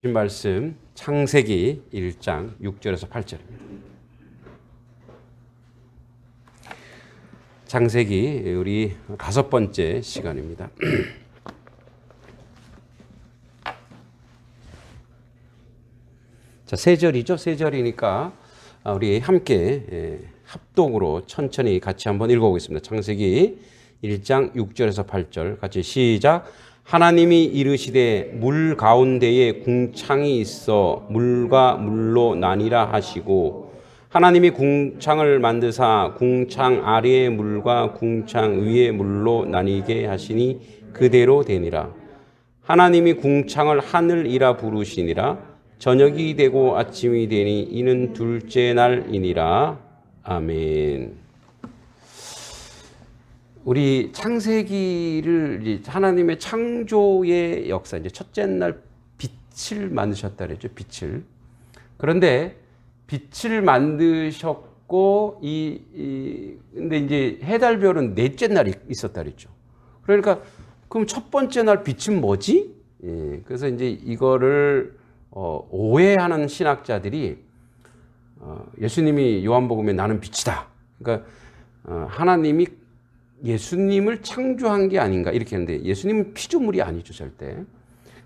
말씀 창세기 1장 6절에서 8절입니다. 창세기 우리 5번째 시간입니다. 자, 3절이죠. 3절이니까 우리 함께 합독으로 천천히 같이 한번 읽어보겠습니다. 창세기 1장 6절에서 8절 같이 시작. 하나님이 이르시되 물 가운데에 궁창이 있어 물과 물로 나뉘라 하시고 하나님이 궁창을 만드사 궁창 아래의 물과 궁창 위의 물로 나뉘게 하시니 그대로 되니라. 하나님이 궁창을 하늘이라 부르시니라. 저녁이 되고 아침이 되니 이는 둘째 날이니라. 아멘. 우리 창세기를 하나님의 창조의 역사, 이제 첫째 날 빛을 만드셨다 그랬죠. 빛을. 그런데 빛을 만드셨고 근데 이제 해달별은 넷째 날이 있었다 그랬죠. 그러니까 그럼 첫 번째 날 빛은 뭐지? 그래서 이제 이거를 오해하는 신학자들이 예수님이 요한복음에 나는 빛이다. 그러니까 하나님이 예수님을 창조한 게 아닌가 이렇게 하는데 예수님은 피조물이 아니죠, 절대.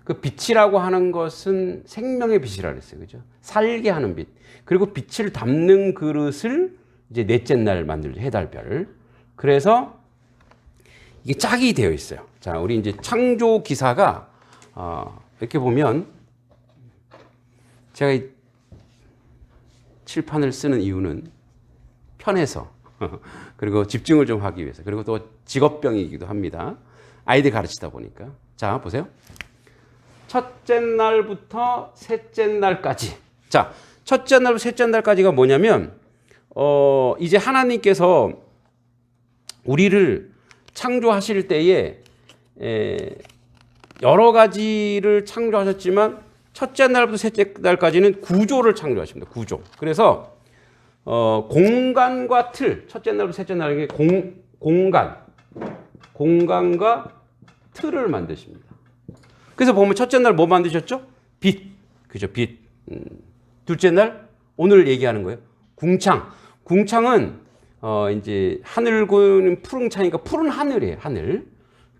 그 빛이라고 하는 것은 생명의 빛이라 그랬어요. 그죠? 살게 하는 빛. 그리고 빛을 담는 그릇을 이제 넷째 날 만들죠, 해달별. 그래서 이게 짝이 되어 있어요. 자, 우리 이제 창조 기사가 이렇게 보면 제가 이 칠판을 쓰는 이유는 편해서 그리고 집중을 좀 하기 위해서 그리고 또 직업병이기도 합니다. 아이들 가르치다 보니까. 자, 보세요. 첫째 날부터 셋째 날까지. 자, 첫째 날부터 셋째 날까지가 뭐냐면 이제 하나님께서 우리를 창조하실 때에 여러 가지를 창조하셨지만 첫째 날부터 셋째 날까지는 구조를 창조하십니다. 구조. 그래서 공간과 틀, 첫째 날부터 셋째 날에 공간과 틀을 만드십니다. 그래서 보면 첫째 날 뭐 만드셨죠? 빛, 그죠? 빛. 둘째 날 오늘 얘기하는 거예요. 궁창. 궁창은 이제 하늘군 푸른 창이니까 푸른 하늘이에요. 하늘.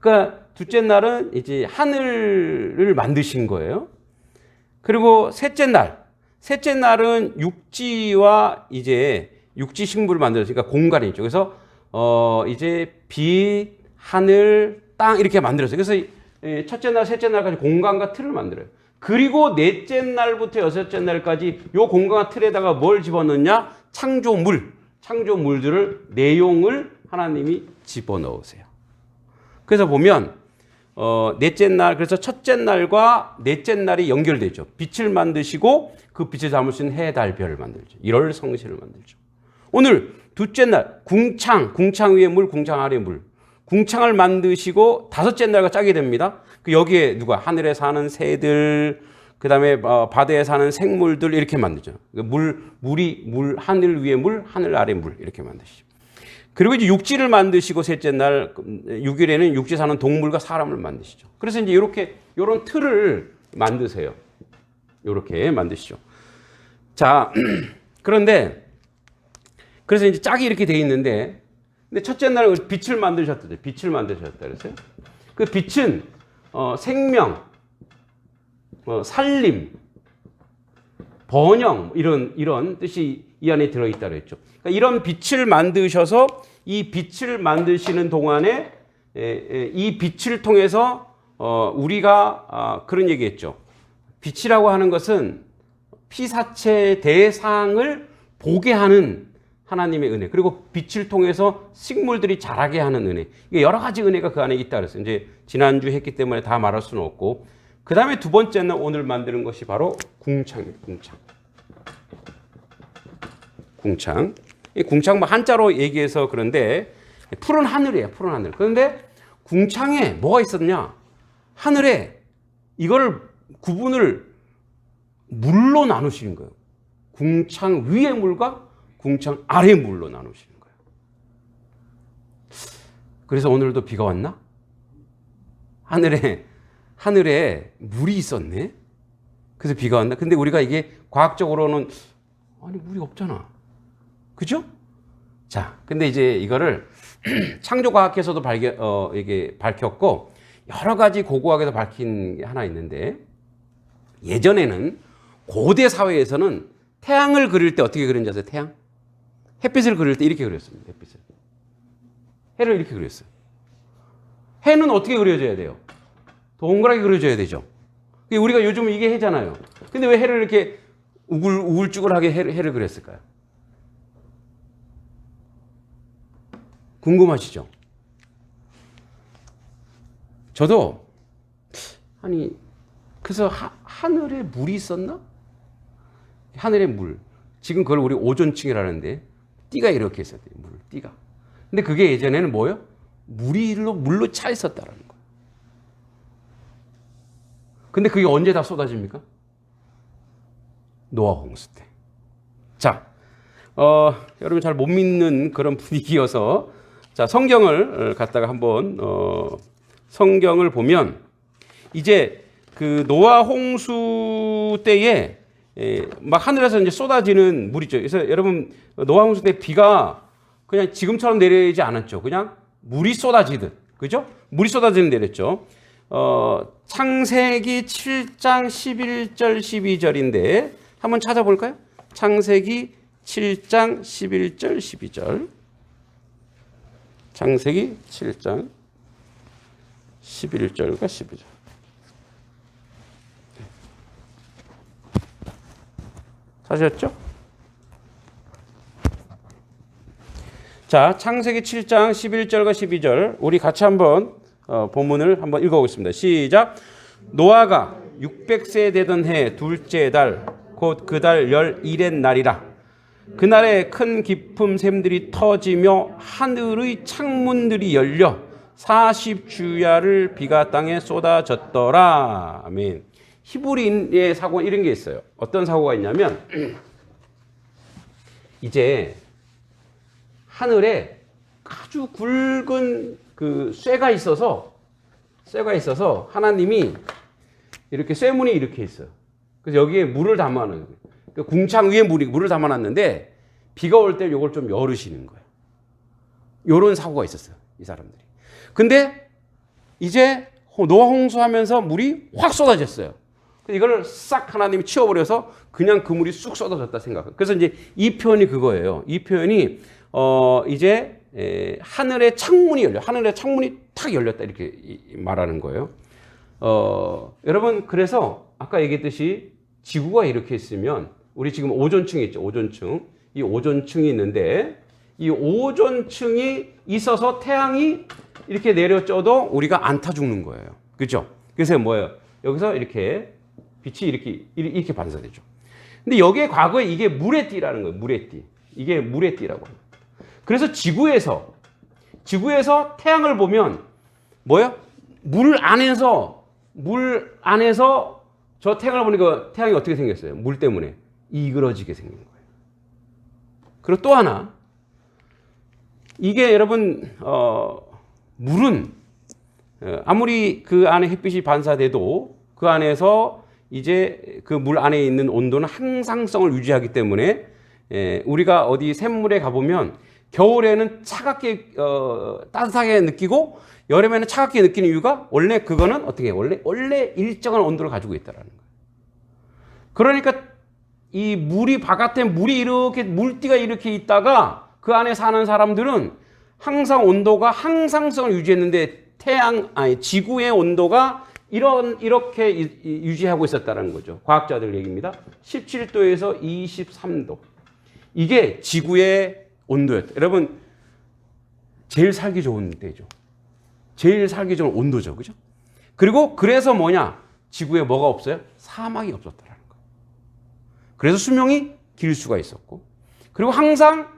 그러니까 둘째 날은 이제 하늘을 만드신 거예요. 그리고 셋째 날은 육지와 이제 육지 식물을 만들었으니까 공간이 있죠. 그래서 이제 빛, 하늘, 땅 이렇게 만들었어요. 그래서 첫째 날, 셋째 날까지 공간과 틀을 만들어요. 그리고 넷째 날부터 여섯째 날까지 이 공간과 틀에다가 뭘 집어넣냐? 창조물들을 내용을 하나님이 집어넣으세요. 그래서 보면 넷째 날, 그래서 첫째 날과 넷째 날이 연결되죠. 빛을 만드시고 그 빛을 담을 수 있는 해, 달, 별을 만들죠. 1월 성시를 만들죠. 오늘 둘째 날, 궁창 위에 물, 궁창 아래 물. 궁창을 만드시고 다섯째 날과 짜게 됩니다. 그 여기에 누가 하늘에 사는 새들, 그 다음에 바다에 사는 생물들 이렇게 만들죠. 물, 하늘 위에 물, 하늘 아래 물 이렇게 만드시죠. 그리고 이제 육지를 만드시고 셋째 날 6일에는 육지 사는 동물과 사람을 만드시죠. 그래서 이제 이런 틀을 만드세요. 이렇게 만드시죠. 자, 그런데 그래서 이제 짝이 이렇게 돼 있는데, 근데 첫째 날은 빛을 만드셨다. 빛을 만드셨다 그랬어요. 그 빛은 생명, 살림, 번영 이런 뜻이 이 안에 들어 있다 그랬죠. 그러니까 이런 빛을 만드셔서 이 빛을 만드시는 동안에 이 빛을 통해서 우리가 그런 얘기했죠. 빛이라고 하는 것은 피사체 대상을 보게 하는 하나님의 은혜. 그리고 빛을 통해서 식물들이 자라게 하는 은혜. 이게 여러 가지 은혜가 그 안에 있다 그랬어요. 이제 지난주 했기 때문에 다 말할 수는 없고. 그 다음에 두 번째는 오늘 만드는 것이 바로 궁창입니다. 궁창. 이 궁창 뭐 한자로 얘기해서 그런데 푸른 하늘이에요. 푸른 하늘. 그런데 궁창에 뭐가 있었냐? 하늘에 이거를 구분을 물로 나누시는 거예요. 궁창 위의 물과 궁창 아래 물로 나누시는 거예요. 그래서 오늘도 비가 왔나? 하늘에 물이 있었네. 그래서 비가 온다. 근데 우리가 이게 과학적으로는 아니 물이 없잖아. 그죠? 자, 근데 이제 이거를 창조과학에서도 이게 밝혔고 여러 가지 고고학에서 밝힌 게 하나 있는데 예전에는 고대 사회에서는 태양을 그릴 때 어떻게 그리는지 아세요? 태양? 햇빛을 그릴 때 이렇게 그렸습니다. 햇빛을. 해를 이렇게 그렸어요. 해는 어떻게 그려져야 돼요? 동그랗게 그려져야 되죠. 우리가 요즘 이게 해잖아요. 근데 왜 해를 이렇게 우글쭈글하게 해를 그렸을까요? 궁금하시죠? 저도 아니 그래서 하늘에 물이 있었나? 하늘에 물. 지금 그걸 우리 오존층이라는데 띠가 이렇게 있어야 돼요. 물, 띠가. 근데 그게 예전에는 뭐예요? 물로 차 있었다라는 거예요. 근데 그게 언제 다 쏟아집니까? 노아 홍수 때. 자, 여러분 잘 못 믿는 그런 분위기여서 자 성경을 갖다가 한번 성경을 보면 이제 그 노아 홍수 때에 막 하늘에서 이제 쏟아지는 물이죠. 그래서 여러분 노아 홍수 때 비가 그냥 지금처럼 내리지 않았죠. 그냥 물이 쏟아지듯, 그죠? 물이 쏟아지는 내렸죠. 창세기 7장 11절 12절인데 한번 찾아볼까요? 창세기 7장 11절 12절. 창세기 7장 11절과 12절. 찾으셨죠? 자, 창세기 7장 11절과 12절 우리 같이 한번 본문을 한번 읽어보겠습니다. 시작. 노아가 600세 되던 해 둘째 달 곧 그 달 11의 날이라. 그날에 큰 깊은 샘들이 터지며 하늘의 창문들이 열려 40주야를 비가 땅에 쏟아졌더라. 아멘. 히브리인의 사고는 이런 게 있어요. 어떤 사고가 있냐면 이제 하늘에 아주 굵은 그 쇠가 있어서 하나님이 이렇게 쇠문이 이렇게 있어요. 그래서 여기에 물을 담아놓은 거예요. 그 궁창 위에 물을 담아놨는데 비가 올 때 이걸 좀 열으시는 거예요. 이런 사고가 있었어요. 이 사람들이. 근데 이제 노아 홍수하면서 물이 확 쏟아졌어요. 이걸 싹 하나님이 치워버려서 그냥 그 물이 쑥 쏟아졌다 생각해요. 그래서 이제 이 표현이 그거예요. 이 표현이 이제 하늘의 창문이 열려. 하늘의 창문이 탁 열렸다 이렇게 말하는 거예요. 여러분 그래서 아까 얘기했듯이 지구가 이렇게 있으면 우리 지금 오존층이 있죠. 오존층. 이 오존층이 있는데 이 오존층이 있어서 태양이 이렇게 내려쪄도 우리가 안 타 죽는 거예요. 그렇죠? 그래서 뭐예요? 여기서 이렇게 빛이 이렇게 반사되죠. 근데 여기에 과거에 이게 물의 띠라는 거예요. 물의 띠. 이게 물의 띠라고 합니다. 그래서 지구에서 태양을 보면 뭐예요? 물 안에서 저 태양을 보니까 태양이 어떻게 생겼어요? 물 때문에 이그러지게 생긴 거예요. 그리고 또 하나, 이게 여러분 물은 아무리 그 안에 햇빛이 반사돼도 그 안에서 이제 그 물 안에 있는 온도는 항상성을 유지하기 때문에 우리가 어디 샘물에 가보면 겨울에는 차갑게 따뜻하게 느끼고 여름에는 차갑게 느끼는 이유가 원래 그거는 어떻게 해요? 원래 일정한 온도를 가지고 있다는 거예요. 그러니까 이 물이 바깥에 물띠가 이렇게 있다가 그 안에 사는 사람들은 항상 온도가 항상성을 유지했는데 지구의 온도가 이렇게 유지하고 있었다는 거죠. 과학자들 얘기입니다. 17도에서 23도. 이게 지구의 온도였다. 여러분, 제일 살기 좋은 때죠. 제일 살기 좋은 온도죠. 그죠? 그리고 그래서 뭐냐? 지구에 뭐가 없어요? 사막이 없었다는 거예요. 그래서 수명이 길 수가 있었고, 그리고 항상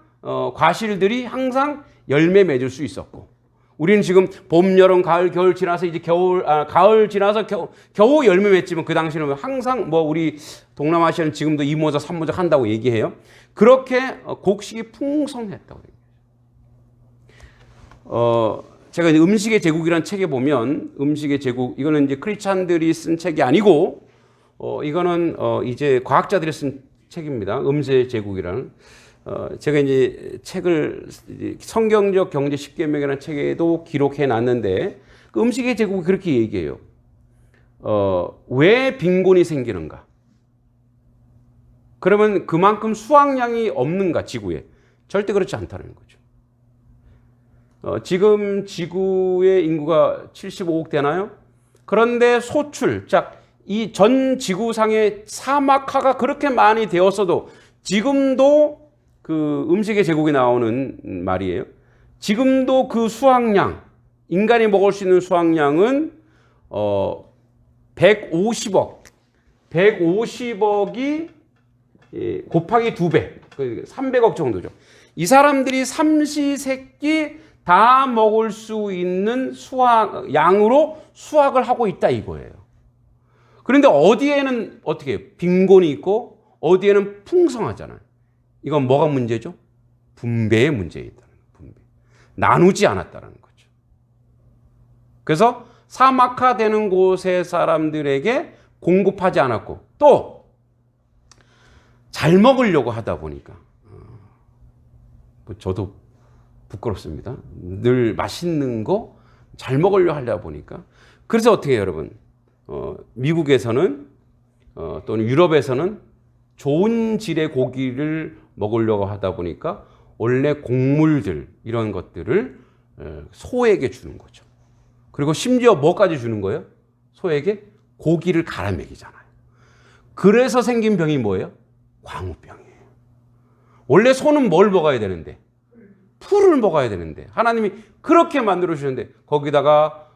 과실들이 항상 열매 맺을 수 있었고, 우리는 지금 봄, 여름, 가을, 겨울 지나서 이제 가을 지나서 겨우 열매 맺지만 그 당시에는 항상 우리 동남아시아는 지금도 2모작, 3모작 한다고 얘기해요. 그렇게 곡식이 풍성했다고 얘기해요. 제가 이제 음식의 제국이라는 책에 보면 음식의 제국, 이거는 이제 크리스찬들이 쓴 책이 아니고 이거는 이제 과학자들이 쓴 책입니다. 음세 제국이라는. 제가 이제 책을 성경적 경제 10계명이라는 책에도 기록해 놨는데 그 음식의 제국이 그렇게 얘기해요. 왜 빈곤이 생기는가? 그러면 그만큼 수확량이 없는가 지구에? 절대 그렇지 않다는 거죠. 지금 지구의 인구가 75억 되나요? 그런데 소출, 이 전 지구상의 사막화가 그렇게 많이 되었어도 지금도 그 음식의 제국이 나오는 말이에요. 지금도 그 수확량, 인간이 먹을 수 있는 수확량은 150억이 곱하기 2배, 300억 정도죠. 이 사람들이 삼시세끼 다 먹을 수 있는 양으로 수확을 하고 있다 이거예요. 그런데 어디에는 어떻게 해요? 빈곤이 있고 어디에는 풍성하잖아요. 이건 뭐가 문제죠? 분배의 문제에 있다는 거예요. 분배. 나누지 않았다는 거죠. 그래서 사막화되는 곳의 사람들에게 공급하지 않았고 또 잘 먹으려고 하다 보니까 저도 부끄럽습니다. 늘 맛있는 거 잘 먹으려고 하다 보니까 그래서 어떻게 해요, 여러분? 미국에서는 또는 유럽에서는 좋은 질의 고기를 먹으려고 하다 보니까 원래 곡물들 이런 것들을 소에게 주는 거죠. 그리고 심지어 뭐까지 주는 거예요? 소에게 고기를 갈아 먹이잖아요. 그래서 생긴 병이 뭐예요? 광우병이에요. 원래 소는 뭘 먹어야 되는데? 풀을 먹어야 되는데 하나님이 그렇게 만들어 주셨는데 거기다가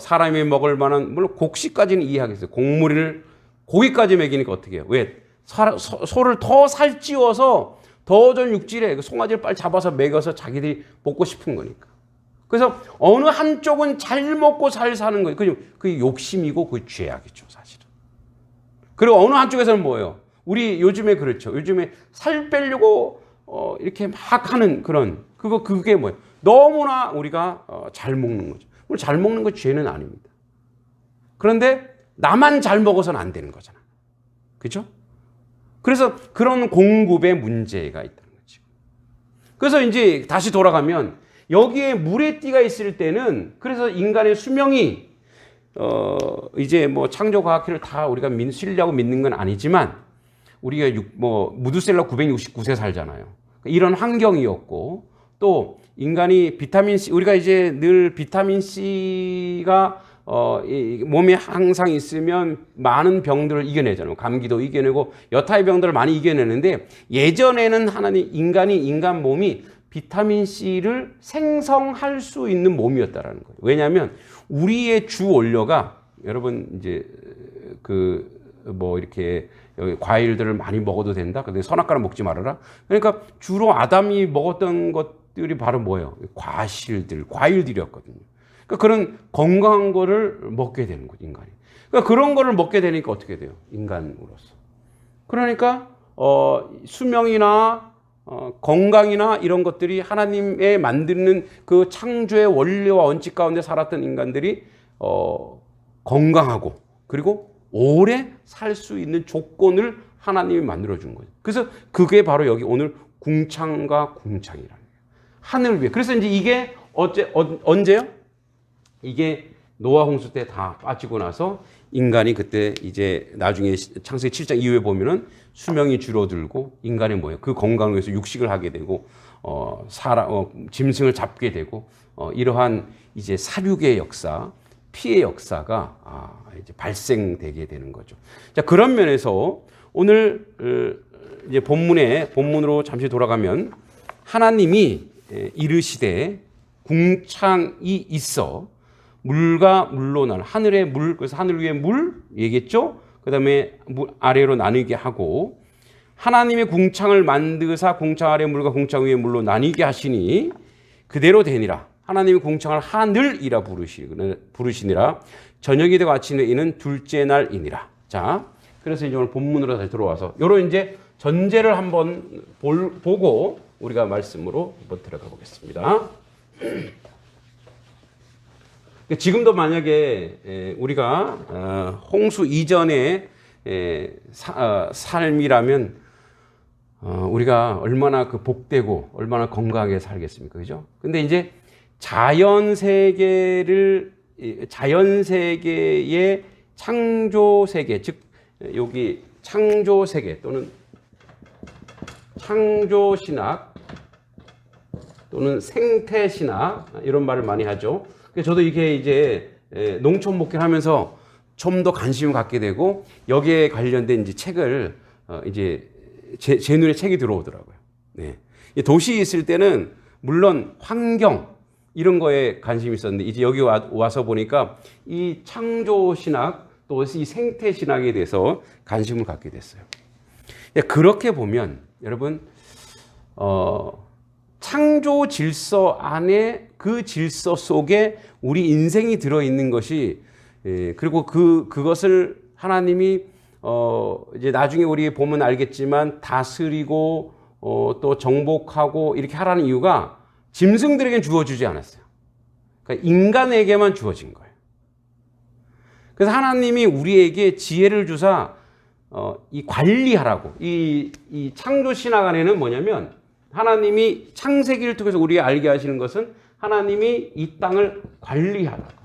사람이 먹을 만한 물론 곡식까지는 이해하겠어요. 곡물을 고기까지 먹이니까 어떻게 해요? 왜? 소를 더 살찌워서 더 전 육질에 송아지를 빨리 잡아서 먹여서 자기들이 먹고 싶은 거니까. 그래서 어느 한쪽은 잘 먹고 잘 사는 거예요. 그게 욕심이고 그게 죄악이죠, 사실은. 그리고 어느 한쪽에서는 뭐예요? 우리 요즘에 그렇죠. 요즘에 살 빼려고 이렇게 막 하는 그게 뭐예요? 너무나 우리가 잘 먹는 거죠. 물론 잘 먹는 거 죄는 아닙니다. 그런데 나만 잘 먹어서는 안 되는 거잖아요. 그렇죠? 그래서 그런 공급의 문제가 있다는 거죠. 그래서 이제 다시 돌아가면 여기에 물의 띠가 있을 때는 그래서 인간의 수명이 이제 뭐 창조과학회를 다 우리가 신뢰하고 믿는 건 아니지만 우리가 무드셀러 969세 살잖아요. 이런 환경이었고 또 인간이 비타민 C 우리가 이제 늘 비타민 C가 몸에 항상 있으면 많은 병들을 이겨내잖아요. 감기도 이겨내고 여타의 병들을 많이 이겨내는데 예전에는 인간 몸이 비타민 C를 생성할 수 있는 몸이었다라는 거예요. 왜냐하면 우리의 주 원료가 여러분 이제 이렇게 과일들을 많이 먹어도 된다. 근데 선악과는 먹지 말아라. 그러니까 주로 아담이 먹었던 것들이 바로 뭐예요? 과일들이었거든요. 그러니까 그런 건강한 거를 먹게 되는 거죠, 인간이. 그러니까 그런 거를 먹게 되니까 어떻게 돼요? 인간으로서. 그러니까 수명이나 건강이나 이런 것들이 하나님의 만드는 그 창조의 원리와 원칙 가운데 살았던 인간들이 건강하고 그리고 오래 살 수 있는 조건을 하나님이 만들어준 거죠. 그래서 그게 바로 여기 오늘 궁창과 궁창이라는 거예요. 하늘 위에. 그래서 이제 이게 언제요? 이게 노아 홍수 때 다 빠지고 나서 인간이 그때 이제 나중에 창세기 7장 이후에 보면은 수명이 줄어들고 인간이 뭐예요? 그 건강을 위해서 육식을 하게 되고 짐승을 잡게 되고 이러한 이제 사륙의 역사, 피의 역사가 이제 발생되게 되는 거죠. 자, 그런 면에서 오늘 이제 본문으로 잠시 돌아가면 하나님이 이르시되 궁창이 있어 물과 물로 나눠 하늘의 물 그래서 하늘 위에 물 얘기했죠. 그다음에 아래로 나누게 하고 하나님의 궁창을 만드사 궁창 아래 물과 궁창 위에 물로 나뉘게 하시니 그대로 되니라. 하나님의 궁창을 하늘이라 부르시니라. 저녁이 되고 아침에 이는 둘째 날이니라. 자, 그래서 이제 오늘 본문으로 다시 들어와서 요런 이제 전제를 한번 보고 우리가 말씀으로 한번 들어가 보겠습니다. 지금도 만약에 우리가 홍수 이전에 삶이라면 우리가 얼마나 그 복되고 얼마나 건강하게 살겠습니까? 그죠? 근데 이제 자연 세계의 창조 세계, 즉 여기 창조 세계 또는 창조 신학 또는 생태 신학 이런 말을 많이 하죠. 그래서 저도 이게 이제 농촌 목회하면서 좀 더 관심을 갖게 되고 여기에 관련된 이제 책을 이제 제 눈에 책이 들어오더라고요. 네. 도시에 있을 때는 물론 환경 이런 거에 관심이 있었는데 이제 여기 와서 보니까 이 창조 신학 또 이 생태 신학에 대해서 관심을 갖게 됐어요. 그렇게 보면 여러분 창조 질서 안에 그 질서 속에 우리 인생이 들어있는 것이 그리고 그것을 하나님이 이제 나중에 우리 보면 알겠지만 다스리고 또 정복하고 이렇게 하라는 이유가 짐승들에게는 주어지지 않았어요. 그러니까 인간에게만 주어진 거예요. 그래서 하나님이 우리에게 지혜를 주사 이 관리하라고 이 창조 신학 안에는 뭐냐면 하나님이 창세기를 통해서 우리가 알게 하시는 것은 하나님이 이 땅을 관리하라고.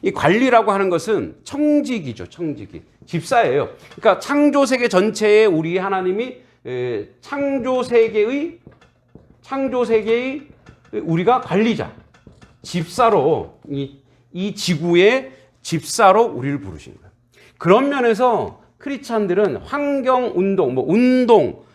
이 관리라고 하는 것은 청지기죠. 청지기. 집사예요. 그러니까 창조 세계 전체에 우리 하나님이 창조 세계의 우리가 관리자, 집사로 이 지구의 집사로 우리를 부르신 거예요. 그런 면에서 크리스찬들은 환경 운동,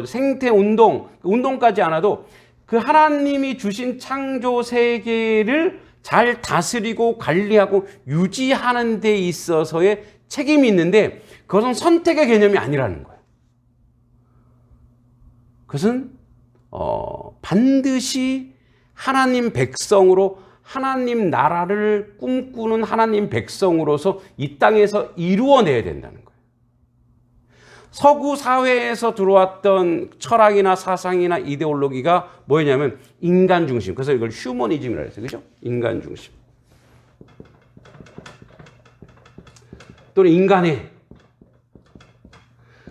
생태 운동, 운동까지 않아도 그 하나님이 주신 창조 세계를 잘 다스리고 관리하고 유지하는 데 있어서의 책임이 있는데 그것은 선택의 개념이 아니라는 거예요. 그것은 반드시 하나님 백성으로 하나님 나라를 꿈꾸는 하나님 백성으로서 이 땅에서 이루어내야 된다는 거예요. 서구 사회에서 들어왔던 철학이나 사상이나 이데올로기가 뭐였냐면 인간 중심. 그래서 이걸 휴머니즘이라고 했어요. 그죠? 인간 중심. 또는 인간의.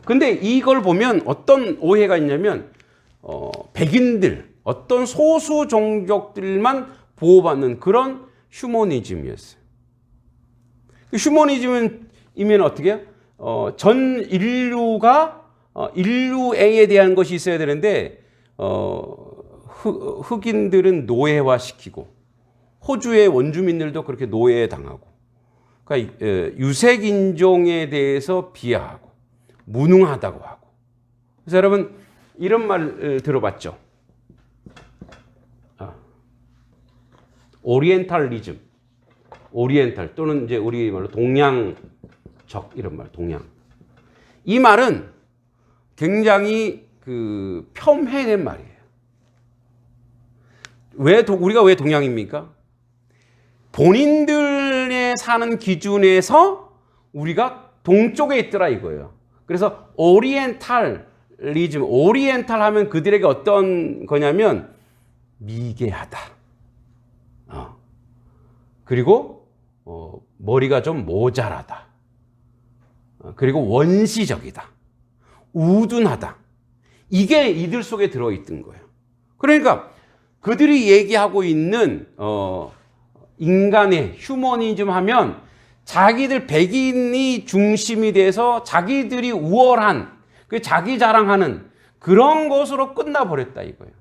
근데 이걸 보면 어떤 오해가 있냐면 백인들, 어떤 소수 종족들만 보호받는 그런 휴머니즘이었어요. 휴머니즘이면 어떻게 해요? 전 인류가 인류애에 대한 것이 있어야 되는데 흑인들은 노예화시키고 호주의 원주민들도 그렇게 노예당하고 그러니까 유색인종에 대해서 비하하고 무능하다고 하고. 그래서 여러분 이런 말 들어봤죠? 오리엔탈리즘, 오리엔탈 또는 이제 우리 말로 동양적 이런 말, 동양. 이 말은 굉장히 폄훼된 말이에요. 우리가 왜 동양입니까? 본인들의 사는 기준에서 우리가 동쪽에 있더라 이거예요. 그래서 오리엔탈리즘, 오리엔탈 하면 그들에게 어떤 거냐면 미개하다. 그리고 머리가 좀 모자라다. 그리고 원시적이다. 우둔하다. 이게 이들 속에 들어있던 거예요. 그러니까 그들이 얘기하고 있는 인간의 휴머니즘 하면 자기들 백인이 중심이 돼서 자기들이 우월한 그 자기 자랑하는 그런 것으로 끝나버렸다 이거예요.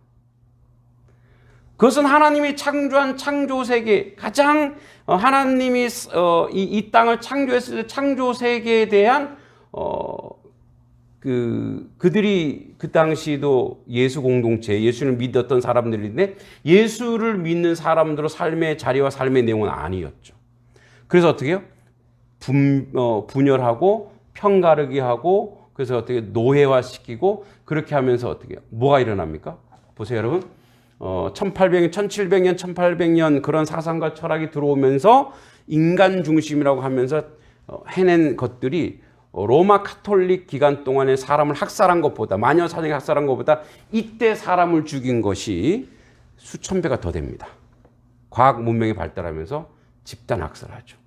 그것은 하나님이 창조한 창조세계, 가장 하나님이 이 땅을 창조했을 때 창조세계에 대한 그들이 그 당시도 예수 공동체, 예수를 믿었던 사람들인데 예수를 믿는 사람들의 삶의 자리와 삶의 내용은 아니었죠. 그래서 어떻게 해요? 분열하고 편가르기 하고 그래서 어떻게 노예화시키고 그렇게 하면서 어떻게 뭐가 일어납니까? 보세요 여러분. 1800년, 1700년, 1800년 그런 사상과 철학이 들어오면서 인간 중심이라고 하면서 해낸 것들이 로마 카톨릭 기간 동안에 사람을 학살한 것보다 마녀 사냥에 학살한 것보다 이때 사람을 죽인 것이 수천 배가 더 됩니다. 과학 문명이 발달하면서 집단 학살하죠.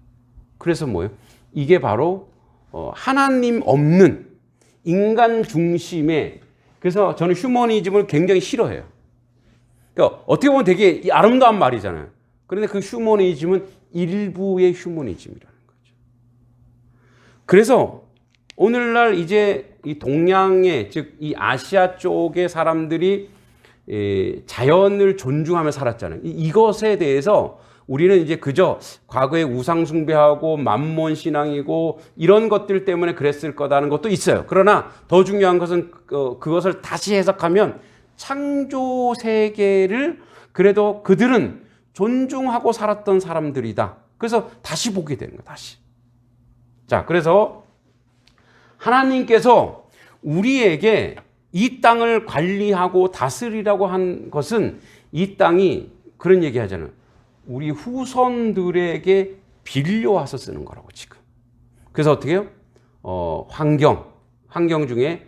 그래서 뭐예요? 이게 바로 하나님 없는 인간 중심의, 그래서 저는 휴머니즘을 굉장히 싫어해요. 그러니까 어떻게 보면 되게 아름다운 말이잖아요. 그런데 그 휴머니즘은 일부의 휴머니즘이라는 거죠. 그래서 오늘날 이제 이 동양의, 즉 이 아시아 쪽의 사람들이 자연을 존중하며 살았잖아요. 이것에 대해서 우리는 이제 그저 과거에 우상 숭배하고 만몬 신앙이고 이런 것들 때문에 그랬을 거다는 것도 있어요. 그러나 더 중요한 것은 그것을 다시 해석하면 창조 세계를 그래도 그들은 존중하고 살았던 사람들이다. 그래서 다시 보게 되는 거예요. 다시. 자, 그래서 하나님께서 우리에게 이 땅을 관리하고 다스리라고 한 것은 이 땅이 그런 얘기 하잖아요. 우리 후손들에게 빌려와서 쓰는 거라고 지금. 그래서 어떻게 해요? 환경 중에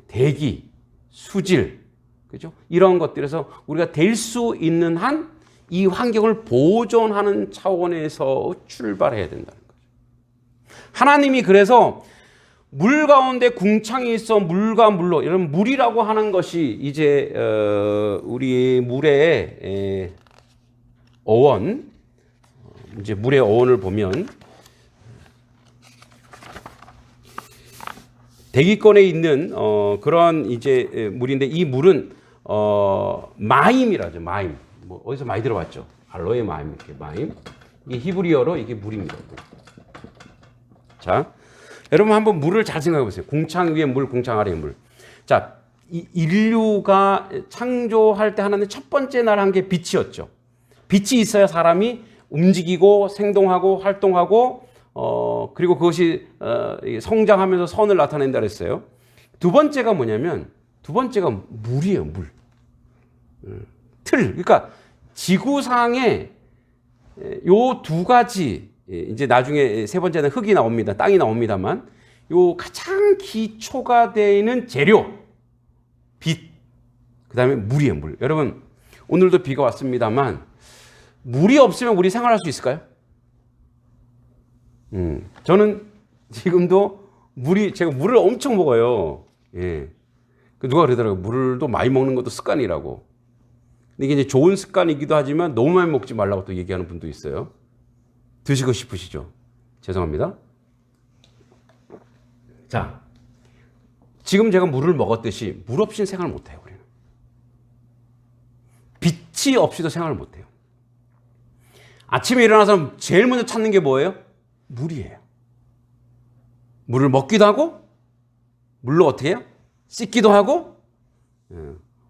대기, 수질, 그죠? 이런 것들에서 우리가 될 수 있는 한 이 환경을 보존하는 차원에서 출발해야 된다는 거죠. 하나님이 그래서 물 가운데 궁창이 있어 물과 물로, 이런 물이라고 하는 것이 이제 우리 물의 어원, 이제 물의 어원을 보면 대기권에 있는 그런 이제 물인데, 이 물은 마임이라죠. 마임. 뭐 어디서 많이 들어봤죠? 알로에 마임, 이렇게 마임. 이게 히브리어로 이게 물입니다. 자, 여러분 한번 물을 잘 생각해 보세요. 궁창 위에 물, 궁창 아래에 물. 자, 이 인류가 창조할 때 하나님 첫 번째 날 한 게 빛이었죠. 빛이 있어야 사람이 움직이고 생동하고 활동하고 그리고 그것이 성장하면서 선을 나타낸다 그랬어요. 두 번째가 뭐냐면, 두 번째가 물이에요. 물. 틀. 그러니까 지구상에 요 두 가지, 이제 나중에 세 번째는 흙이 나옵니다. 땅이 나옵니다만, 요 가장 기초가 되는 재료, 빛, 그 다음에 물이에요. 물. 여러분, 오늘도 비가 왔습니다만 물이 없으면 우리 생활할 수 있을까요? 저는 지금도 제가 물을 엄청 먹어요. 예. 누가 그러더라고요. 물도 많이 먹는 것도 습관이라고. 근데 이게 이제 좋은 습관이기도 하지만 너무 많이 먹지 말라고 또 얘기하는 분도 있어요. 드시고 싶으시죠? 죄송합니다. 자, 지금 제가 물을 먹었듯이 물 없이는 생활 못해요. 우리는. 빛이 없이도 생활을 못해요. 아침에 일어나서 제일 먼저 찾는 게 뭐예요? 물이에요. 물을 먹기도 하고, 물로 어떻게 해요? 씻기도 하고,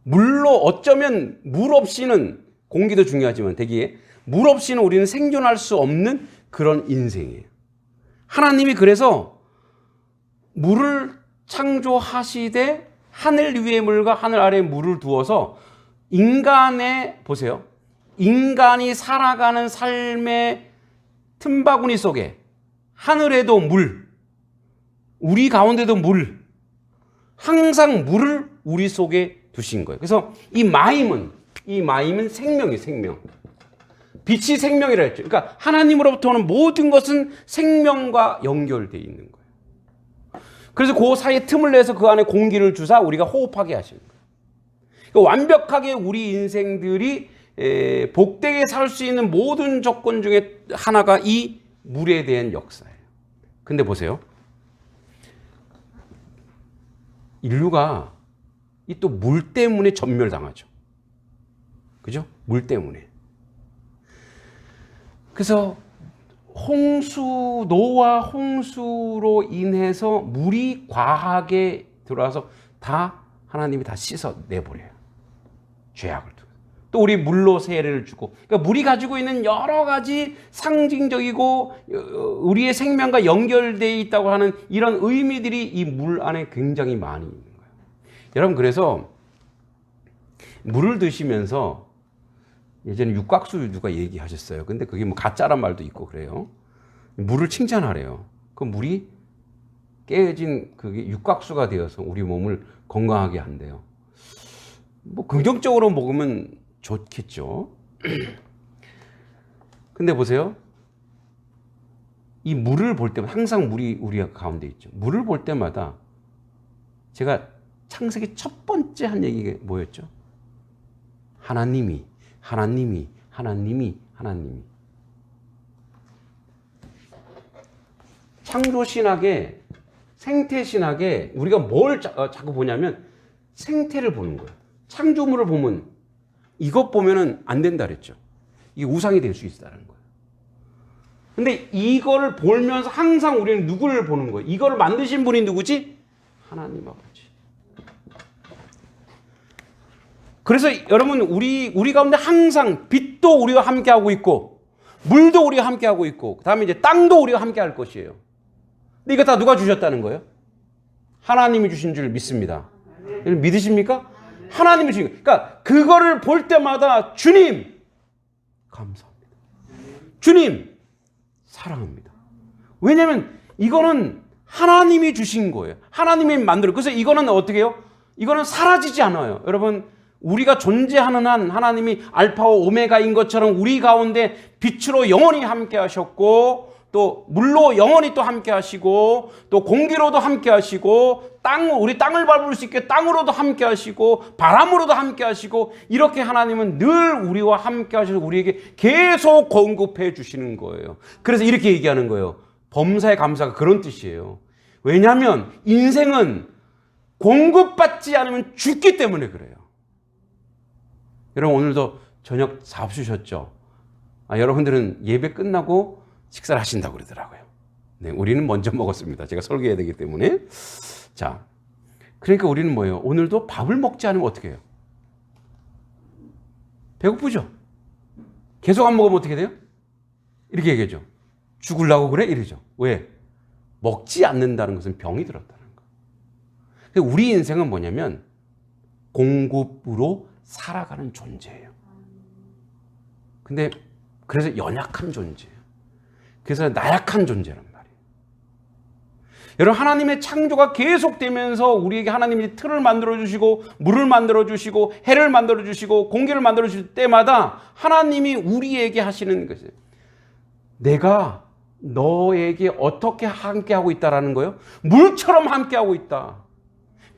물로 어쩌면 물 없이는, 공기도 중요하지만 대기에 물 없이는 우리는 생존할 수 없는 그런 인생이에요. 하나님이 그래서 물을 창조하시되 하늘 위의 물과 하늘 아래의 물을 두어서 인간의, 보세요, 인간이 살아가는 삶의 틈바구니 속에 하늘에도 물, 우리 가운데도 물, 항상 물을 우리 속에 두신 거예요. 그래서 이 마임은 생명이에요. 생명. 빛이 생명이라 했죠. 그러니까 하나님으로부터 오는 모든 것은 생명과 연결되어 있는 거예요. 그래서 그 사이에 틈을 내서 그 안에 공기를 주사 우리가 호흡하게 하시는 거예요. 그러니까 완벽하게 우리 인생들이 복되게 살 수 있는 모든 조건 중에 하나가 이 물에 대한 역사예요. 근데 보세요. 인류가 이 또 물 때문에 전멸당하죠. 그죠? 물 때문에. 그래서 노아 홍수로 인해서 물이 과하게 들어와서 다 하나님이 다 씻어 내버려요. 죄악을 두고. 또 우리 물로 세례를 주고. 그러니까 물이 가지고 있는 여러 가지 상징적이고 우리의 생명과 연결되어 있다고 하는 이런 의미들이 이 물 안에 굉장히 많이 있는 거예요. 여러분, 그래서 물을 드시면서 예전에 육각수 누가 얘기하셨어요. 근데 그게 뭐 가짜란 말도 있고 그래요. 물을 칭찬하래요. 그 물이 깨진 그게 육각수가 되어서 우리 몸을 건강하게 한대요. 뭐 긍정적으로 먹으면 좋겠죠. 근데 보세요. 이 물을 볼 때마다 항상 물이 우리 가운데 있죠. 물을 볼 때마다 제가 창세기 첫 번째 한 얘기가 뭐였죠? 하나님이. 창조신학에, 생태신학에 우리가 뭘 자꾸 보냐면 생태를 보는 거예요. 창조물을 보면 이것 보면은 안 된다 그랬죠. 이게 우상이 될 수 있다는 거예요. 근데 이거를 보면서 항상 우리는 누구를 보는 거예요? 이거를 만드신 분이 누구지? 하나님 아버지. 그래서 여러분 우리 가운데 항상 빛도 우리와 함께하고 있고 물도 우리와 함께하고 있고 그다음에 이제 땅도 우리와 함께할 것이에요. 근데 이거 다 누가 주셨다는 거예요? 하나님이 주신 줄 믿습니다. 믿으십니까? 하나님이 주신 거예요. 그러니까 그거를 볼 때마다 주님 감사합니다. 주님 사랑합니다. 왜냐하면 이거는 하나님이 주신 거예요. 하나님이 만들어. 그래서 이거는 어떻게 해요? 이거는 사라지지 않아요. 여러분 우리가 존재하는 한 하나님이 알파와 오메가인 것처럼 우리 가운데 빛으로 영원히 함께 하셨고 또 물로 영원히 또 함께 하시고 또 공기로도 함께 하시고 우리 땅을 밟을 수 있게 땅으로도 함께 하시고 바람으로도 함께 하시고 이렇게 하나님은 늘 우리와 함께 하셔서 우리에게 계속 공급해 주시는 거예요. 그래서 이렇게 얘기하는 거예요. 범사의 감사가 그런 뜻이에요. 왜냐하면 인생은 공급받지 않으면 죽기 때문에 그래요. 여러분 오늘도 저녁 잡수셨죠? 여러분들은 예배 끝나고 식사를 하신다고 그러더라고요. 네, 우리는 먼저 먹었습니다. 제가 설교해야 되기 때문에. 자, 그러니까 우리는 뭐예요? 오늘도 밥을 먹지 않으면 어떻게 해요? 배고프죠? 계속 안 먹으면 어떻게 돼요? 이렇게 얘기하죠. 죽으려고 그래? 이러죠. 왜? 먹지 않는다는 것은 병이 들었다는 거예요. 우리 인생은 뭐냐면 공급으로 살아가는 존재예요. 근데 그래서 연약한 존재예요. 그래서 나약한 존재란 말이에요. 여러분 하나님의 창조가 계속되면서 우리에게 하나님이 틀을 만들어주시고 물을 만들어주시고 해를 만들어주시고 공기를 만들어주실 때마다 하나님이 우리에게 하시는 것이에요. 내가 너에게 어떻게 함께하고 있다라는 거예요? 물처럼 함께하고 있다.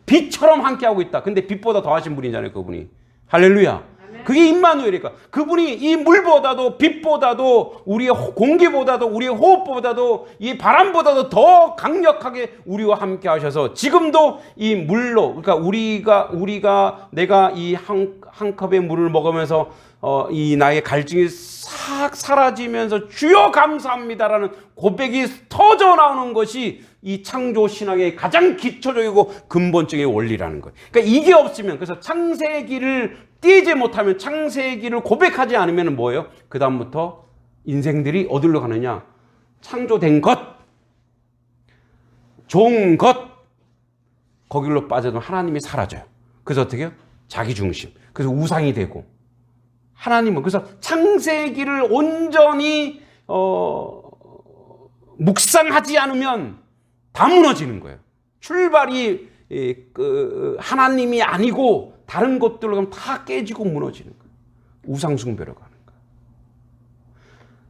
빛처럼 함께하고 있다. 근데 빛보다 더하신 분이잖아요. 그분이. 할렐루야. 그게 임마누엘이니까. 그분이 이 물보다도 빛보다도 우리의 공기보다도 우리의 호흡보다도 이 바람보다도 더 강력하게 우리와 함께 하셔서 지금도 이 물로 그러니까 내가 이 한 컵의 물을 먹으면서 이 나의 갈증이 싹 사라지면서 주여 감사합니다라는 고백이 터져 나오는 것이 이 창조 신앙의 가장 기초적이고 근본적인 원리라는 거예요. 그러니까 이게 없으면 그래서 창세기를 띄지 못하면 창세기를 고백하지 않으면 뭐예요? 그 다음부터 인생들이 어디로 가느냐? 창조된 것, 좋은 것 거기로 빠져도 하나님이 사라져요. 그래서 어떻게 해요? 자기 중심. 그래서 우상이 되고 하나님은 그래서 창세기를 온전히 묵상하지 않으면 다 무너지는 거예요. 출발이 하나님이 아니고 다른 것들로 가면 다 깨지고 무너지는 거예요. 우상 숭배로 가는 거예요.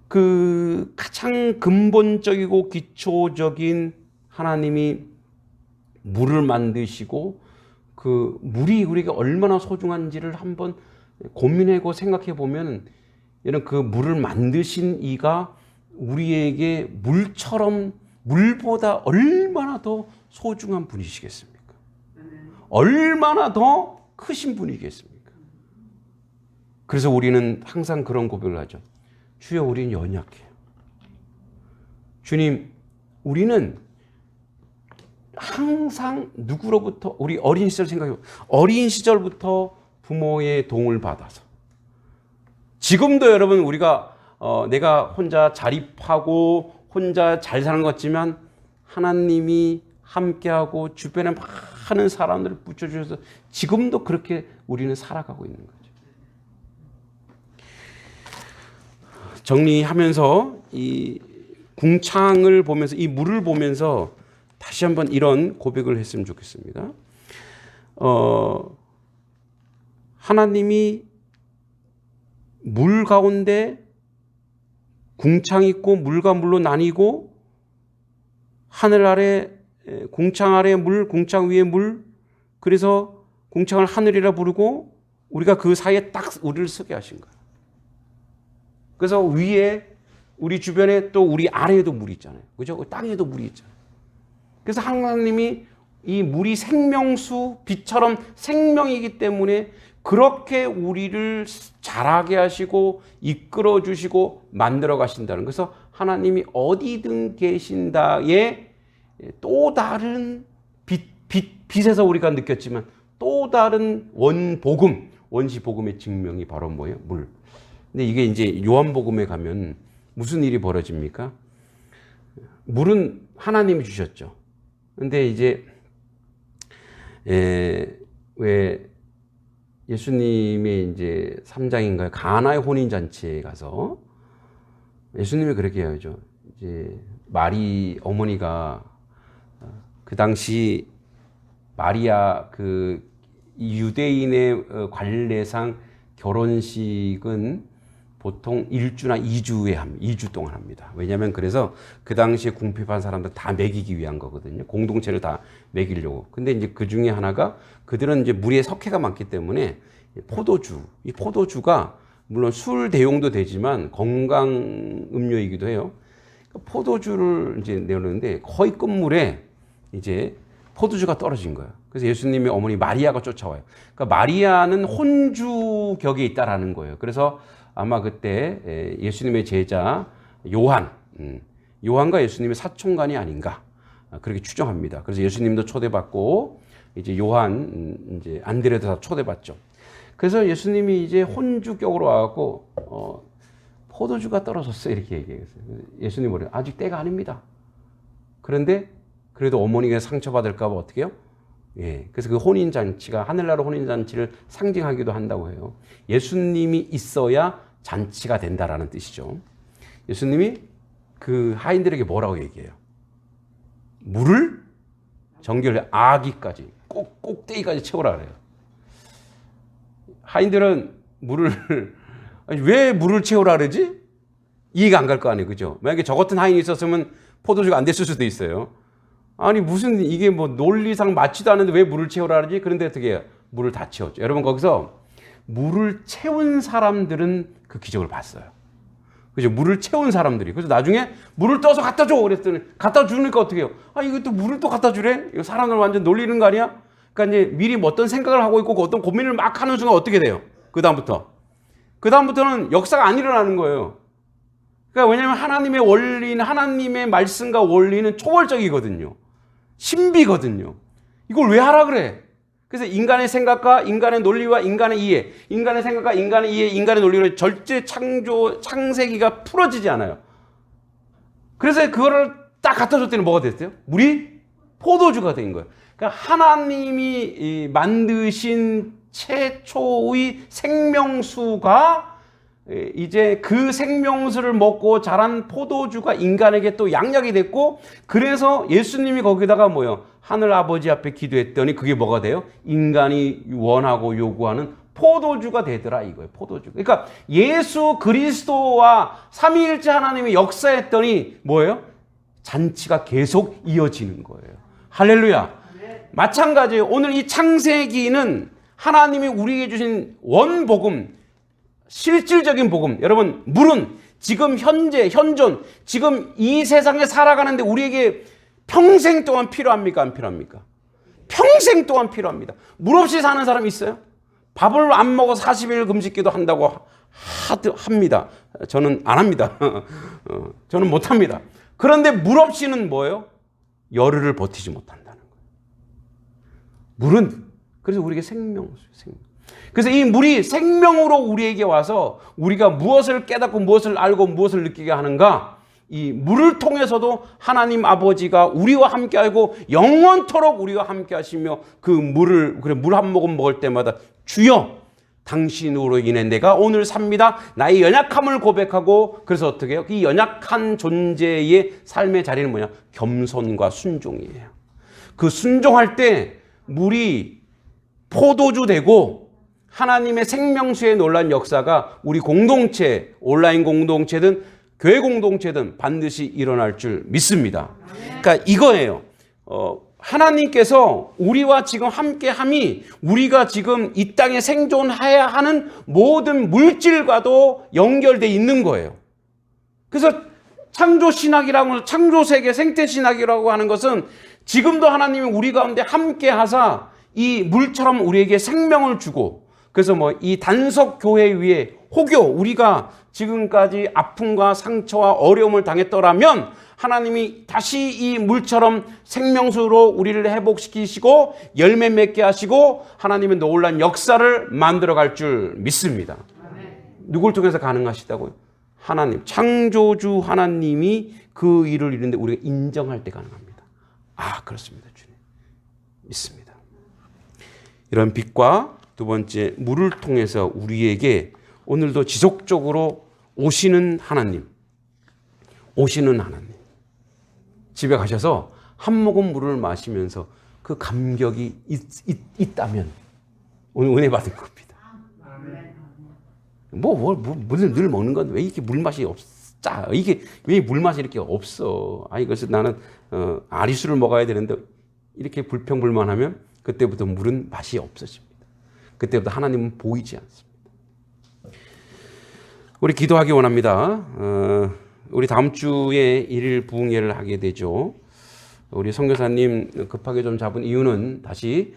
그 가장 근본적이고 기초적인 하나님이 물을 만드시고 그 물이 우리에게 얼마나 소중한지를 한번 고민하고 생각해 보면 이런 그 물을 만드신 이가 우리에게 물보다 얼마나 더 소중한 분이시겠습니까? 얼마나 더 크신 분이겠습니까? 그래서 우리는 항상 그런 고백을 하죠. 주여 우리는 연약해요. 주님 우리는 항상 누구로부터 우리 어린 시절 생각해 보면 어린 시절부터 부모의 도움을 받아서 지금도 여러분 우리가 내가 혼자 자립하고 혼자 잘 사는 것 같지만 하나님이 함께하고 주변에 많은 사람들을 붙여주셔서 지금도 그렇게 우리는 살아가고 있는 거죠. 정리하면서 이 궁창을 보면서 이 물을 보면서 다시 한번 이런 고백을 했으면 좋겠습니다. 하나님이 물 가운데 궁창 있고 물과 물로 나뉘고 하늘 아래 궁창 아래 물, 궁창 위에 물. 그래서 궁창을 하늘이라 부르고 우리가 그 사이에 딱 우리를 서게 하신 거예요. 그래서 위에 우리 주변에 또 우리 아래에도 물이 있잖아요. 그죠? 땅에도 물이 있잖아요. 그래서 하나님이 이 물이 생명수, 빛처럼 생명이기 때문에 그렇게 우리를 자라게 하시고 이끌어 주시고 만들어 가신다는. 그래서 하나님이 어디든 계신다에 또 다른 빛에서 우리가 느꼈지만 또 다른 원복음, 원시복음의 증명이 바로 뭐예요? 물. 근데 이게 이제 요한복음에 가면 무슨 일이 벌어집니까? 물은 하나님이 주셨죠. 근데 이제 왜 예수님의 이제 3장인가요? 가나의 혼인잔치에 가서 예수님이 그렇게 해야죠. 이제 마리 어머니가 그 당시 마리아 그 유대인의 관례상 결혼식은 보통 1주나 2주에 합니다. 2주 동안 합니다. 왜냐하면 그래서 그 당시에 궁핍한 사람들 다 먹이기 위한 거거든요. 공동체를 다 먹이려고. 근데 이제 그 중에 하나가 그들은 이제 물에 석회가 많기 때문에 포도주. 이 포도주가 물론 술 대용도 되지만 건강 음료이기도 해요. 포도주를 이제 내놓는데 거의 끝물에 이제 포도주가 떨어진 거예요. 그래서 예수님의 어머니 마리아가 쫓아와요. 그러니까 마리아는 혼주 격에 있다라는 거예요. 그래서 아마 그때 예수님의 제자 요한과 예수님의 사촌간이 아닌가 그렇게 추정합니다. 그래서 예수님도 초대받고 이제 요한 이제 안드레도 다 초대받죠. 그래서 예수님이 이제 혼주격으로 와갖고 포도주가 떨어졌어 이렇게 얘기했어요. 예수님이 뭐래요? 아직 때가 아닙니다. 그런데 그래도 어머니가 상처받을까 봐 어떻게 해요? 예. 그래서 그 혼인잔치가 하늘나라 혼인잔치를 상징하기도 한다고 해요. 예수님이 있어야 잔치가 된다라는 뜻이죠. 예수님이 그 하인들에게 뭐라고 얘기해요? 물을 정결히 아기까지 꼭대기까지 채우라 그래요. 하인들은 물을 왜 물을 채우라 그러지? 이해가 안 갈 거 아니에요. 그죠? 만약에 저 같은 하인이 있었으면 포도주가 안 됐을 수도 있어요. 아니 무슨 이게 뭐 논리상 맞지도 않는데 왜 물을 채우라 그러지? 그런데 어떻게 해요? 물을 다 채웠죠. 여러분 거기서 물을 채운 사람들은 그 기적을 봤어요. 그죠? 물을 채운 사람들이. 그래서 나중에 물을 떠서 갖다 줘 그랬더니 갖다 주니까 어떻게 해요? 아 이것도 물을 또 갖다 주래? 이거 사람들 완전 놀리는 거 아니야? 그러니까 이제 미리 뭐 어떤 생각을 하고 있고 어떤 고민을 막 하는 순간 어떻게 돼요? 그다음부터는 역사가 안 일어나는 거예요. 그러니까 왜냐하면 하나님의 원리는 하나님의 말씀과 원리는 초월적이거든요. 신비거든요. 이걸 왜 하라 그래? 그래서 인간의 생각과 인간의 논리와 인간의 이해, 인간의 생각과 인간의 이해, 인간의 논리로 절대 창세기가 풀어지지 않아요. 그래서 그거를 딱 갖다 줬더니 뭐가 됐어요? 물이 포도주가 된 거예요. 그러니까 하나님이 만드신 최초의 생명수가 이제 그 생명수를 먹고 자란 포도주가 인간에게 또 양약이 됐고, 그래서 예수님이 거기다가 뭐요? 하늘 아버지 앞에 기도했더니 그게 뭐가 돼요? 인간이 원하고 요구하는 포도주가 되더라 이거예요. 포도주. 그러니까 예수 그리스도와 삼위일체 하나님이 역사했더니 뭐예요? 잔치가 계속 이어지는 거예요. 할렐루야. 마찬가지예요. 오늘 이 창세기는 하나님이 우리에게 주신 원복음, 실질적인 복음. 여러분, 물은 지금 현재, 현존, 지금 이 세상에 살아가는데 우리에게 평생 동안 필요합니까? 안 필요합니까? 평생 동안 필요합니다. 물 없이 사는 사람 있어요? 밥을 안 먹어 40일 금식기도 한다고 합니다. 저는 안 합니다. 저는 못 합니다. 그런데 물 없이는 뭐예요? 열흘을 버티지 못한다는 거예요. 물은 그래서 우리에게 생명. 그래서 이 물이 생명으로 우리에게 와서 우리가 무엇을 깨닫고 무엇을 알고 무엇을 느끼게 하는가? 이 물을 통해서도 하나님 아버지가 우리와 함께 하고 영원토록 우리와 함께 하시며 그 물을, 그래, 물 한 모금 먹을 때마다 주여 당신으로 인해 내가 오늘 삽니다. 나의 연약함을 고백하고, 그래서 어떻게 해요? 이 연약한 존재의 삶의 자리는 뭐냐? 겸손과 순종이에요. 그 순종할 때 물이 포도주 되고 하나님의 생명수에 놀란 역사가 우리 공동체, 온라인 공동체든 교회 공동체든 반드시 일어날 줄 믿습니다. 그러니까 이거예요. 하나님께서 우리와 지금 함께함이 우리가 지금 이 땅에 생존해야 하는 모든 물질과도 연결되어 있는 거예요. 그래서 창조신학이라고, 창조세계 생태신학이라고 하는 것은 지금도 하나님이 우리 가운데 함께하사 이 물처럼 우리에게 생명을 주고, 그래서 이 단석교회 위에 혹여 우리가 지금까지 아픔과 상처와 어려움을 당했더라면 하나님이 다시 이 물처럼 생명수로 우리를 회복시키시고 열매 맺게 하시고 하나님의 놀라운 역사를 만들어갈 줄 믿습니다. 누굴 통해서 가능하시다고요? 하나님, 창조주 하나님이 그 일을 이루는데 우리가 인정할 때 가능합니다. 아, 그렇습니다, 주님. 믿습니다. 이런 빛과 두 번째, 물을 통해서 우리에게 오늘도 지속적으로 오시는 하나님. 집에 가셔서 한 모금 물을 마시면서 그 감격이 있다면 오늘 은혜 받을 겁니다. 물을 늘 먹는 건 왜 이렇게 물맛이 없자? 이게 왜 물맛이 이렇게 없어? 그래서 나는 아리수를 먹어야 되는데 이렇게 불평불만하면 그때부터 물은 맛이 없어집니다. 그때부터 하나님은 보이지 않습니다. 우리 기도하기 원합니다. 우리 다음 주에 일일 부흥회를 하게 되죠. 우리 선교사님 급하게 좀 잡은 이유는 다시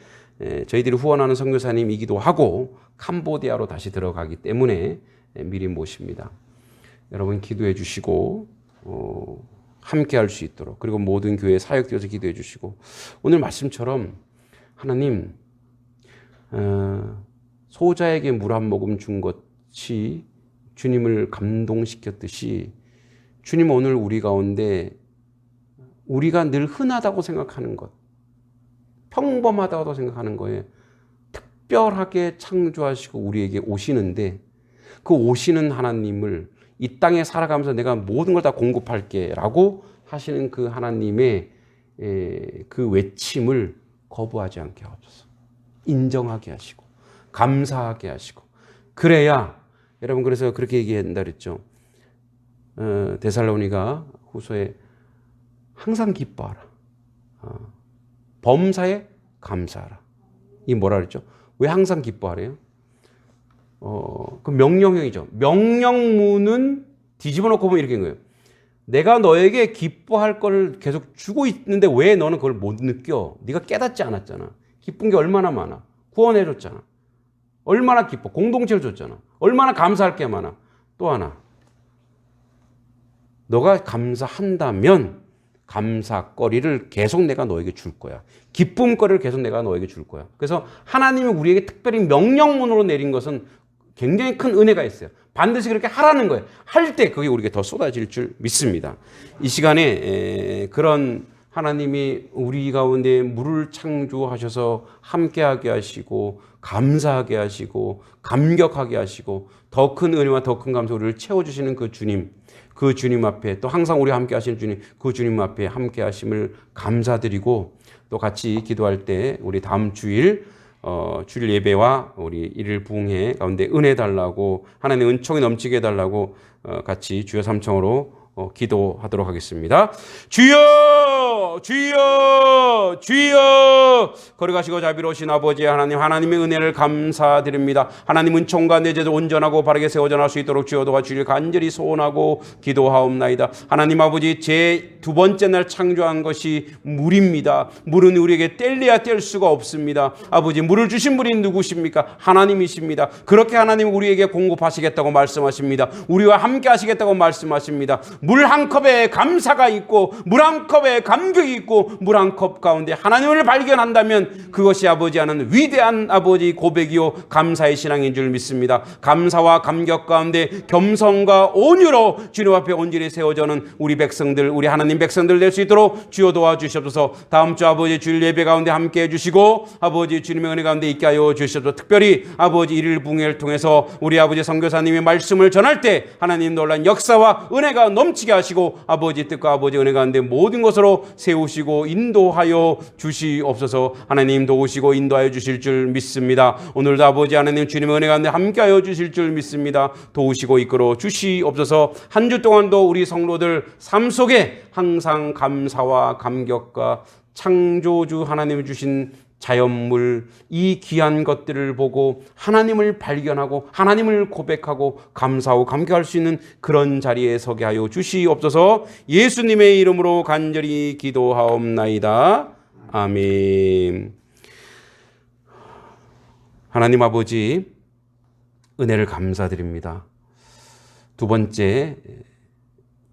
저희들이 후원하는 선교사님이기도 하고 캄보디아로 다시 들어가기 때문에 미리 모십니다. 여러분 기도해 주시고 함께 할 수 있도록, 그리고 모든 교회 사역되어서 기도해 주시고, 오늘 말씀처럼 하나님 소자에게 물 한 모금 준 것이 주님을 감동시켰듯이 주님 오늘 우리 가운데 우리가 늘 흔하다고 생각하는 것, 평범하다고 생각하는 거에 특별하게 창조하시고 우리에게 오시는데, 그 오시는 하나님을 이 땅에 살아가면서 내가 모든 걸 다 공급할게 라고 하시는 그 하나님의 그 외침을 거부하지 않게 하옵소서. 인정하게 하시고 감사하게 하시고, 그래야 여러분, 그래서 그렇게 얘기한다 그랬죠. 데살로니가 후서에 항상 기뻐하라. 범사에 감사하라. 이 뭐라 그랬죠? 왜 항상 기뻐하래요? 그 명령형이죠. 명령문은 뒤집어 놓고 보면 이렇게 된 거예요. 내가 너에게 기뻐할 걸 계속 주고 있는데 왜 너는 그걸 못 느껴? 네가 깨닫지 않았잖아. 기쁜 게 얼마나 많아. 구원해 줬잖아. 얼마나 기뻐. 공동체를 줬잖아. 얼마나 감사할 게 많아. 또 하나, 너가 감사한다면 감사거리를 계속 내가 너에게 줄 거야. 기쁨거리를 계속 내가 너에게 줄 거야. 그래서 하나님이 우리에게 특별히 명령문으로 내린 것은 굉장히 큰 은혜가 있어요. 반드시 그렇게 하라는 거예요. 할 때 그게 우리에게 더 쏟아질 줄 믿습니다. 이 시간에 그런 하나님이 우리 가운데 물을 창조하셔서 함께하게 하시고 감사하게 하시고 감격하게 하시고 더 큰 은혜와 더 큰 감사를 채워주시는 그 주님 앞에, 또 항상 우리와 함께 하시는 주님, 그 주님 앞에 함께 하심을 감사드리고, 또 같이 기도할 때 우리 다음 주일 주일 예배와 우리 일일 부흥회 가운데 은혜 달라고, 하나님의 은총이 넘치게 해달라고 같이 주여 삼청으로 기도하도록 하겠습니다. 주여, 주여, 주여. 거룩하시고 자비로우신 아버지 하나님, 하나님의 은혜를 감사드립니다. 하나님 은총과 내재도 온전하고 바르게 세워져 나갈 수 있도록 주여 도와주길 간절히 소원하고 기도하옵나이다. 하나님 아버지, 제 두 번째 날 창조한 것이 물입니다. 물은 우리에게 뗄래야 뗄 수가 없습니다. 아버지, 물을 주신 분이 누구십니까? 하나님이십니다. 그렇게 하나님 우리에게 공급하시겠다고 말씀하십니다. 우리와 함께 하시겠다고 말씀하십니다. 물 한 컵에 감사가 있고, 물 한 컵에 감격이 있고, 물 한 컵 가운데 하나님을 발견한다면 그것이 아버지 하는 위대한 아버지 고백이요 감사의 신앙인 줄 믿습니다. 감사와 감격 가운데 겸손과 온유로 주님 앞에 온전히 세워져는 우리 백성들, 우리 하나님 백성들 될 수 있도록 주여 도와주시옵소서. 다음 주 아버지 주일 예배 가운데 함께 해주시고, 아버지 주님의 은혜 가운데 있게 하여 주시옵소서. 특별히 아버지 일일 부흥회를 통해서 우리 아버지 선교사님의 말씀을 전할 때 하나님 놀란 역사와 은혜가 넘치게 하시고, 아버지 뜻과 아버지 은혜 가운데 모든 것으로 세우시고 인도하여 주시옵소서. 하나님 도우시고 인도하여 주실 줄 믿습니다. 오늘도 아버지 하나님 주님의 은혜 가운데 함께하여 주실 줄 믿습니다. 도우시고 이끌어 주시옵소서. 한 주 동안도 우리 성도들 삶 속에 항상 감사와 감격과 창조주 하나님이 주신 자연물, 이 귀한 것들을 보고 하나님을 발견하고 하나님을 고백하고 감사하고 감격할 수 있는 그런 자리에 서게 하여 주시옵소서. 예수님의 이름으로 간절히 기도하옵나이다. 아멘. 하나님 아버지, 은혜를 감사드립니다. 두 번째,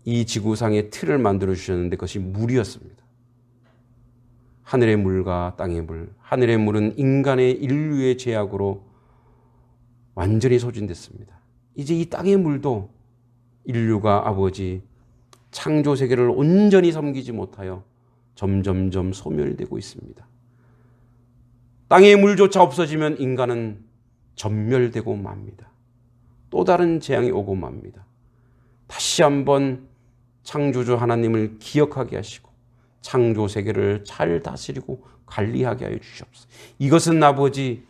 이 지구상의 틀을 만들어 주셨는데 그것이 물이었습니다. 하늘의 물과 땅의 물, 하늘의 물은 인간의 인류의 죄악으로 완전히 소진됐습니다. 이제 이 땅의 물도 인류가 아버지 창조 세계를 온전히 섬기지 못하여 점점점 소멸되고 있습니다. 땅의 물조차 없어지면 인간은 전멸되고 맙니다. 또 다른 재앙이 오고 맙니다. 다시 한번 창조주 하나님을 기억하게 하시고 창조 세계를 잘 다스리고 관리하게 하여 주시옵소서. 이것은 아버지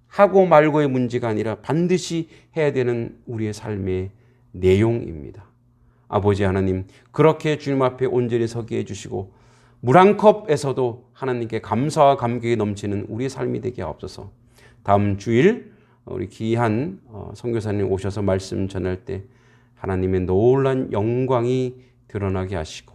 하고 말고의 문제가 아니라 반드시 해야 되는 우리의 삶의 내용입니다. 아버지 하나님, 그렇게 주님 앞에 온전히 서게 해주시고 물 한 컵에서도 하나님께 감사와 감격이 넘치는 우리의 삶이 되게 하옵소서. 다음 주일 우리 귀한 선교사님 오셔서 말씀 전할 때 하나님의 놀란 영광이 드러나게 하시고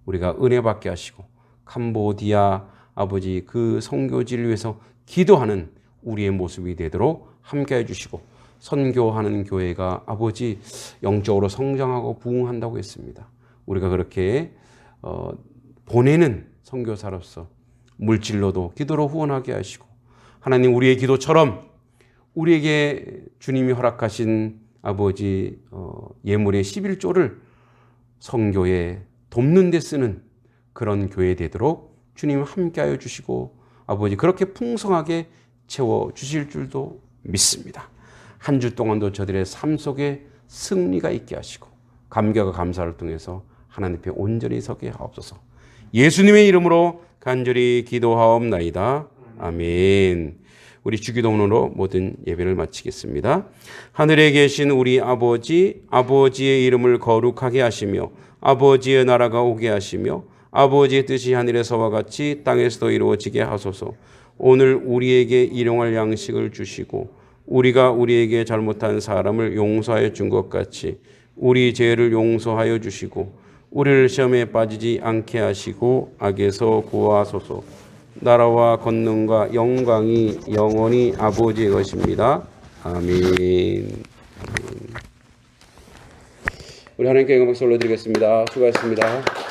우리가 은혜 받게 하시고 캄보디아 아버지 그 선교지를 위해서 기도하는 우리의 모습이 되도록 함께해 주시고 선교하는 교회가 아버지 영적으로 성장하고 부흥한다고 했습니다. 우리가 그렇게 보내는 선교사로서 물질로도 기도로 후원하게 하시고 하나님 우리의 기도처럼 우리에게 주님이 허락하신 아버지 예물의 11조를 선교에 돕는 데 쓰는 그런 교회 되도록 주님 함께하여 주시고 아버지 그렇게 풍성하게 채워주실 줄도 믿습니다. 한 주 동안도 저들의 삶 속에 승리가 있게 하시고 감격과 감사를 통해서 하나님 앞에 온전히 서게 하옵소서. 예수님의 이름으로 간절히 기도하옵나이다. 아멘. 우리 주기도문으로 모든 예배를 마치겠습니다. 하늘에 계신 우리 아버지, 아버지의 이름을 거룩하게 하시며 아버지의 나라가 오게 하시며 아버지의 뜻이 하늘에서와 같이 땅에서도 이루어지게 하소서. 오늘 우리에게 일용할 양식을 주시고 우리가 우리에게 잘못한 사람을 용서하여 준 것 같이 우리 죄를 용서하여 주시고 우리를 시험에 빠지지 않게 하시고 악에서 구하소서. 나라와 권능과 영광이 영원히 아버지의 것입니다. 아멘. 우리 하나님께 영광 박수 올려드리겠습니다. 수고하셨습니다.